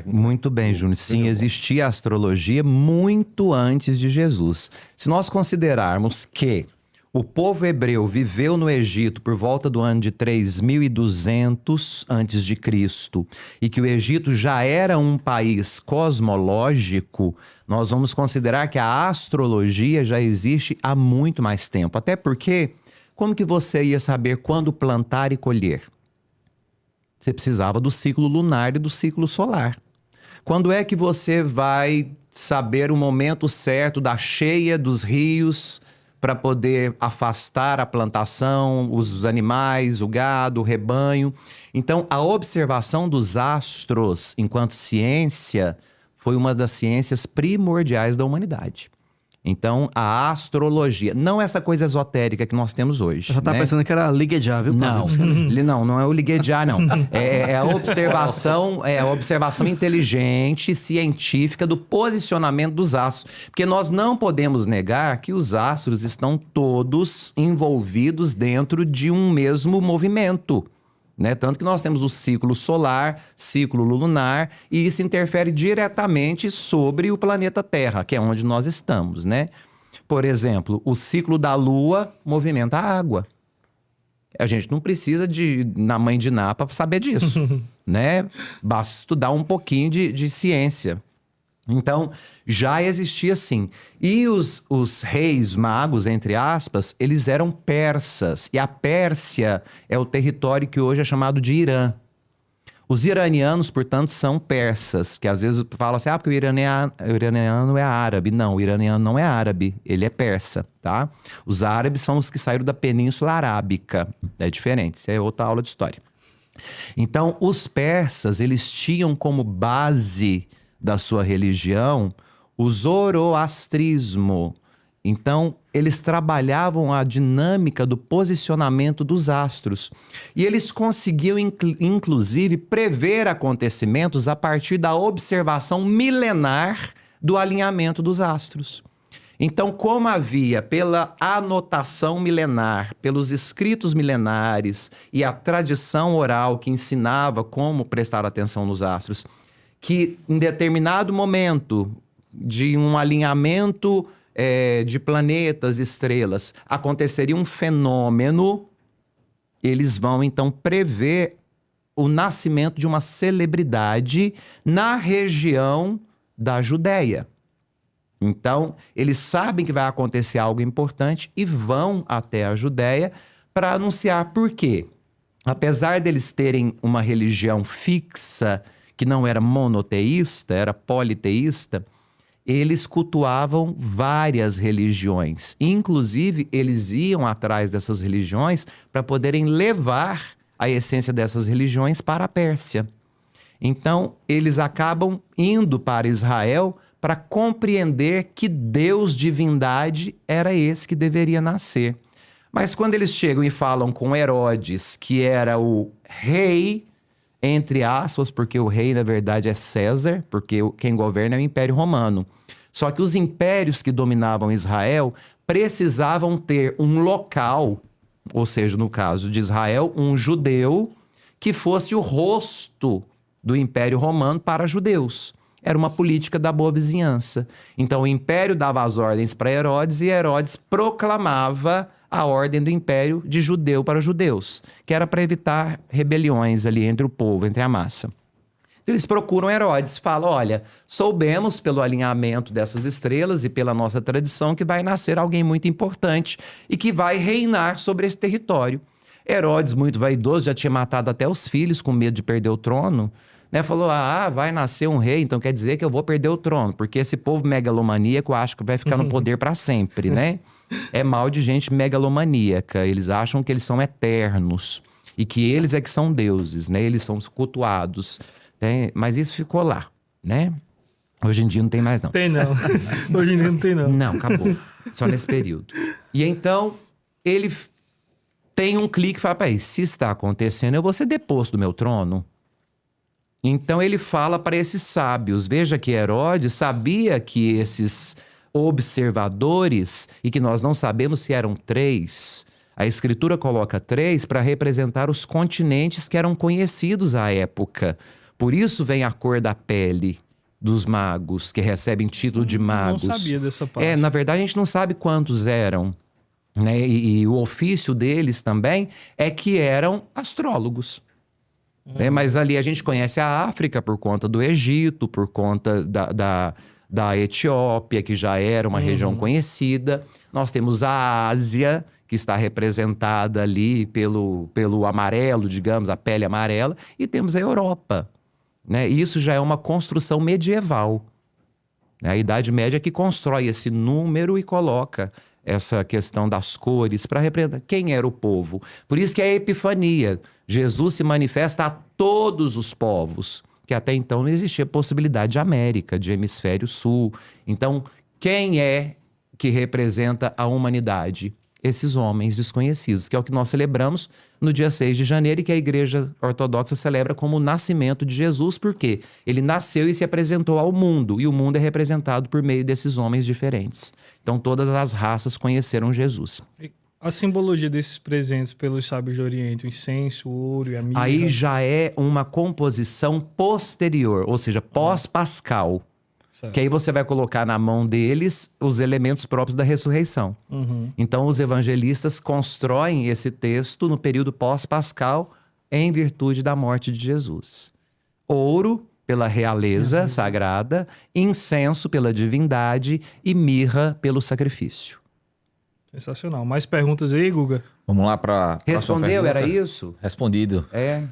Muito bem, Júnior. Sim, existia astrologia muito antes de Jesus. Se nós considerarmos que o povo hebreu viveu no Egito por volta do ano de 3200 antes de Cristo e que o Egito já era um país cosmológico, nós vamos considerar que a astrologia já existe há muito mais tempo. Até porque, como que você ia saber quando plantar e colher? Você precisava do ciclo lunar e do ciclo solar. Quando é que você vai saber o momento certo da cheia dos rios para poder afastar a plantação, os animais, o gado, o rebanho? Então, a observação dos astros enquanto ciência foi uma das ciências primordiais da humanidade. Então, a astrologia, não essa coisa esotérica que nós temos hoje. Eu já tava pensando que era Liguejá, viu? Não, não é o Liguejá, não. É a observação inteligente, científica do posicionamento dos astros. Porque nós não podemos negar que os astros estão todos envolvidos dentro de um mesmo movimento. Né? Tanto que nós temos o ciclo solar, ciclo lunar, e isso interfere diretamente sobre o planeta Terra, que é onde nós estamos, né? Por exemplo, o ciclo da Lua movimenta a água. A gente não precisa de na mãe de Ná para saber disso, né? Basta estudar um pouquinho de ciência. Então, já existia sim. E os reis magos, entre aspas, eles eram persas. E a Pérsia é o território que hoje é chamado de Irã. Os iranianos, portanto, são persas. Que às vezes falam assim, porque o iraniano é árabe. Não, o iraniano não é árabe, ele é persa, tá? Os árabes são os que saíram da Península Arábica. É diferente, isso é outra aula de história. Então, os persas, eles tinham como base da sua religião o zoroastrismo. Então, eles trabalhavam a dinâmica do posicionamento dos astros. E eles conseguiam, inclusive, prever acontecimentos a partir da observação milenar do alinhamento dos astros. Então, como havia pela anotação milenar, pelos escritos milenares e a tradição oral que ensinava como prestar atenção nos astros, que em determinado momento de um alinhamento de planetas, estrelas, aconteceria um fenômeno, eles vão então prever o nascimento de uma celebridade na região da Judéia. Então, eles sabem que vai acontecer algo importante e vão até a Judéia para anunciar. Por quê? Apesar deles terem uma religião fixa, que não era monoteísta, era politeísta, eles cultuavam várias religiões. Inclusive, eles iam atrás dessas religiões para poderem levar a essência dessas religiões para a Pérsia. Então, eles acabam indo para Israel para compreender que Deus divindade era esse que deveria nascer. Mas quando eles chegam e falam com Herodes, que era o rei, entre aspas, porque o rei, na verdade, é César, porque quem governa é o Império Romano. Só que os impérios que dominavam Israel precisavam ter um local, ou seja, no caso de Israel, um judeu que fosse o rosto do Império Romano para judeus. Era uma política da boa vizinhança. Então, o Império dava as ordens para Herodes e Herodes proclamava a ordem do Império de judeu para judeus, que era para evitar rebeliões ali entre o povo, entre a massa. Então, eles procuram Herodes e falam, olha, soubemos pelo alinhamento dessas estrelas e pela nossa tradição que vai nascer alguém muito importante e que vai reinar sobre esse território. Herodes, muito vaidoso, já tinha matado até os filhos com medo de perder o trono, né? Falou, vai nascer um rei, então quer dizer que eu vou perder o trono, porque esse povo megalomaníaco acha que vai ficar no poder para sempre, né? É mal de gente megalomaníaca, eles acham que eles são eternos e que eles é que são deuses, né? Eles são cultuados, né? Mas isso ficou lá, né? Hoje em dia não tem mais não. Tem não, hoje em dia não tem não. Não, acabou, só nesse período. E então, ele tem um clique e fala, peraí, se está acontecendo, eu vou ser deposto do meu trono. Então ele fala para esses sábios. Veja que Herodes sabia que esses observadores, e que nós não sabemos se eram 3, a escritura coloca 3 para representar os continentes que eram conhecidos à época. Por isso vem a cor da pele dos magos, que recebem título de magos. Não sabia dessa parte. Na verdade, a gente não sabe quantos eram, né? E o ofício deles também é que eram astrólogos. Né? Mas ali a gente conhece a África por conta do Egito, por conta da Etiópia, que já era uma região conhecida. Nós temos a Ásia, que está representada ali pelo amarelo, digamos, a pele amarela. E temos a Europa. Né? E isso já é uma construção medieval. A Idade Média que constrói esse número e coloca essa questão das cores para representar quem era o povo. Por isso que é a Epifania. Jesus se manifesta a todos os povos, que até então não existia possibilidade de América, de Hemisfério Sul. Então, quem é que representa a humanidade? Esses homens desconhecidos, que é o que nós celebramos no dia 6 de janeiro e que a Igreja Ortodoxa celebra como o nascimento de Jesus, porque ele nasceu e se apresentou ao mundo, e o mundo é representado por meio desses homens diferentes. Então todas as raças conheceram Jesus. A simbologia desses presentes pelos sábios do Oriente, o incenso, o ouro e a mirra... Aí já é uma composição posterior, ou seja, pós-pascal. Certo. Que aí você vai colocar na mão deles os elementos próprios da ressurreição. Então, os evangelistas constroem esse texto no período pós-pascal em virtude da morte de Jesus. Ouro, pela realeza sagrada, incenso pela divindade e mirra pelo sacrifício. Sensacional. Mais perguntas aí, Guga? Vamos lá para Respondeu? Era isso? Respondido. É.